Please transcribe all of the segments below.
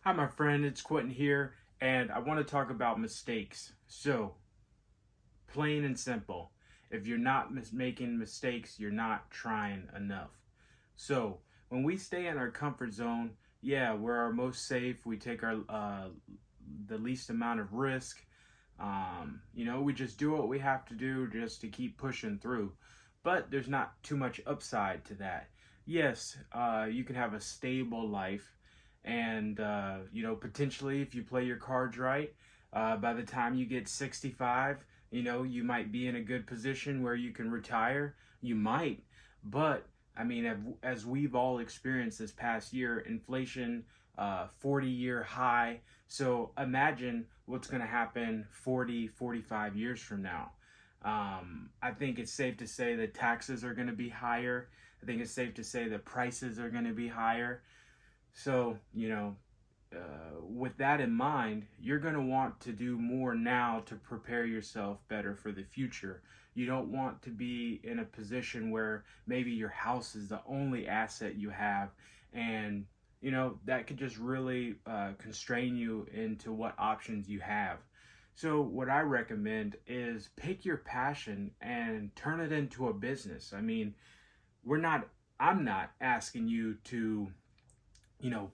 Hi, my friend, it's Quentin here, and I want to talk about mistakes. So, plain and simple, if you're not making mistakes, you're not trying enough. So, when we stay in our comfort zone, yeah, we're our most safe. We take our the least amount of risk. We just do what we have to do just to keep pushing through. But there's not too much upside to that. Yes, you can have a stable life, and potentially if you play your cards right, by the time you get 65, you might be in a good position where you can retire. You might, but I mean, as we've all experienced this past year, inflation, 40-year high. So imagine what's going to happen 40, 45 years from now. I think it's safe to say that taxes are going to be higher. I think it's safe to say that prices are going to be higher. So, with that in mind, you're going to want to do more now to prepare yourself better for the future. You don't want to be in a position where maybe your house is the only asset you have, and that could just really constrain you into what options you have. So, what I recommend is pick your passion and turn it into a business. I mean, we're not, I'm not asking you to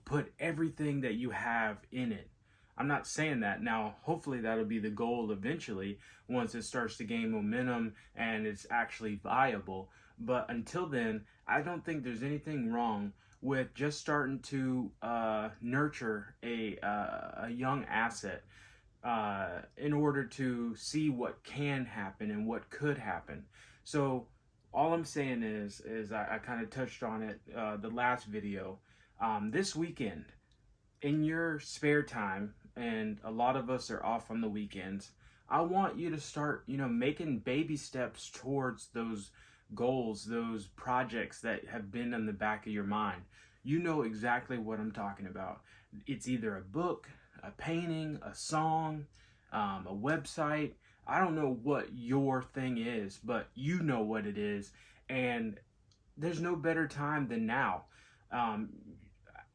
put everything that you have in it. I'm not saying that. Now, hopefully that'll be the goal eventually once it starts to gain momentum and it's actually viable. But until then, I don't think there's anything wrong with just starting to nurture a young asset in order to see what can happen and what could happen. So all I'm saying is I kind of touched on it the last video. This weekend, in your spare time, and a lot of us are off on the weekends, I want you to start, making baby steps towards those goals, those projects that have been in the back of your mind. You know exactly what I'm talking about. It's either a book, a painting, a song, a website. I don't know what your thing is, but you know what it is. And there's no better time than now. Um,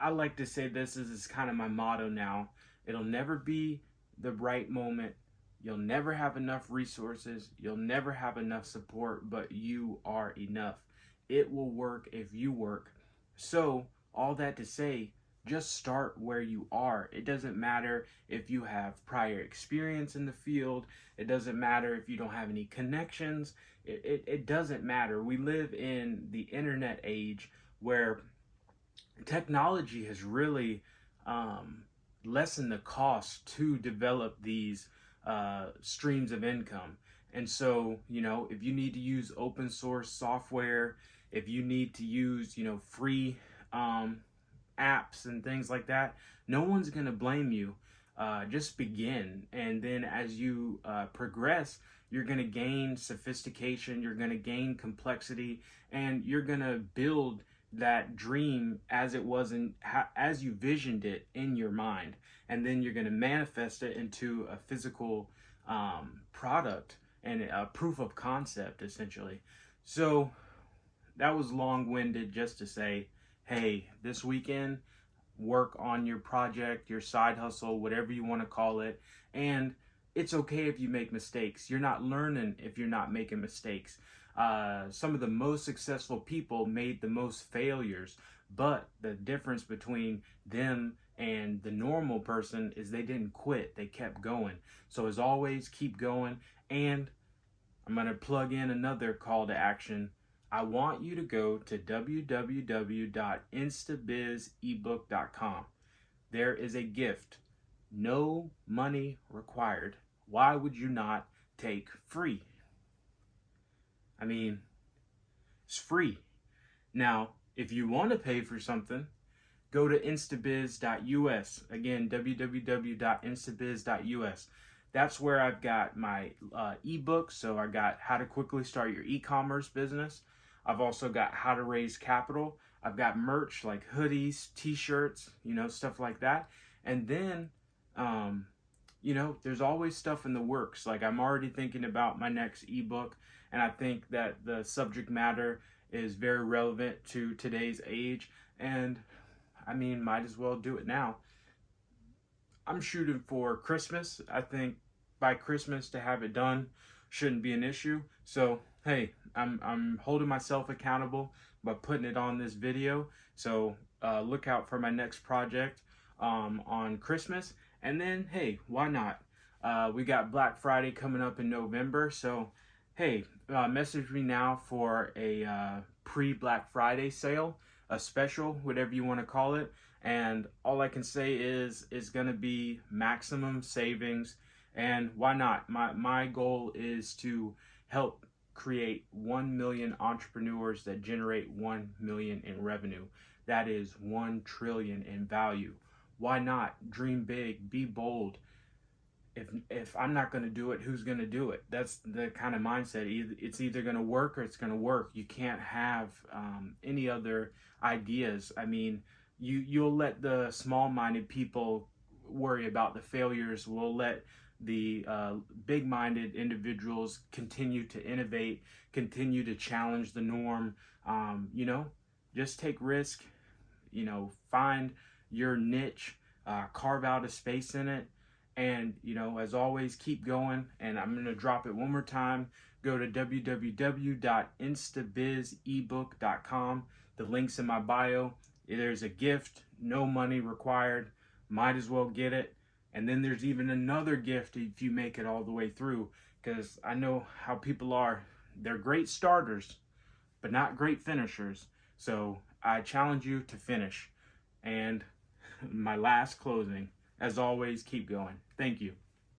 I like to say this is kind of my motto now. It'll never be the right moment. You'll never have enough resources. You'll never have enough support, but you are enough. It will work if you work. So, all that to say, just start where you are. It doesn't matter if you have prior experience in the field. It doesn't matter if you don't have any connections. It doesn't matter. We live in the internet age where technology has really lessened the cost to develop these streams of income. And so, if you need to use open source software, if you need to use, free apps and things like that, no one's going to blame you. Just begin. And then as you progress, you're going to gain sophistication, you're going to gain complexity, and you're going to build that dream as it was as you visioned it in your mind, and then you're going to manifest it into a physical product and a proof of concept, essentially. So that was long-winded just to say, hey, this weekend, work on your project, your side hustle, whatever you want to call it. And it's okay if you make mistakes. You're not learning if you're not making mistakes. Some of the most successful people made the most failures, but the difference between them and the normal person is they didn't quit. They kept going. So as always, keep going. And I'm going to plug in another call to action. I want you to go to www.instabizebook.com. There is a gift. No money required. Why would you not take free? I mean, it's free. Now, if you want to pay for something, go to instabiz.us. Again, www.instabiz.us. That's where I've got my ebook. So I got how to quickly start your e-commerce business. I've also got how to raise capital. I've got merch like hoodies, t-shirts, stuff like that. And then, there's always stuff in the works. Like I'm already thinking about my next ebook, and I think that the subject matter is very relevant to today's age. And I mean, might as well do it now. I'm shooting for Christmas. I think by Christmas to have it done shouldn't be an issue. So hey, I'm holding myself accountable by putting it on this video. So look out for my next project on Christmas. And then hey, why not? We got Black Friday coming up in November. So hey, message me now for a pre-Black Friday sale, a special, whatever you want to call it. And all I can say is it's going to be maximum savings. And why not? My goal is to help create 1 million entrepreneurs that generate 1 million in revenue. That is 1 trillion in value. Why not? Dream big, be bold. If I'm not going to do it, who's going to do it? That's the kind of mindset. It's either going to work or it's going to work. You can't have any other ideas. I mean, you'll let the small-minded people worry about the failures. We'll let the big-minded individuals continue to innovate, continue to challenge the norm. You know, just take risk. You know, find your niche, carve out a space in it. And, you know, as always, keep going. And I'm going to drop it one more time. Go to www.instabizebook.com. The link's in my bio. There's a gift, no money required. Might as well get it. And then there's even another gift if you make it all the way through. Because I know how people are. They're great starters, but not great finishers. So I challenge you to finish. And my last closing. As always, keep going. Thank you.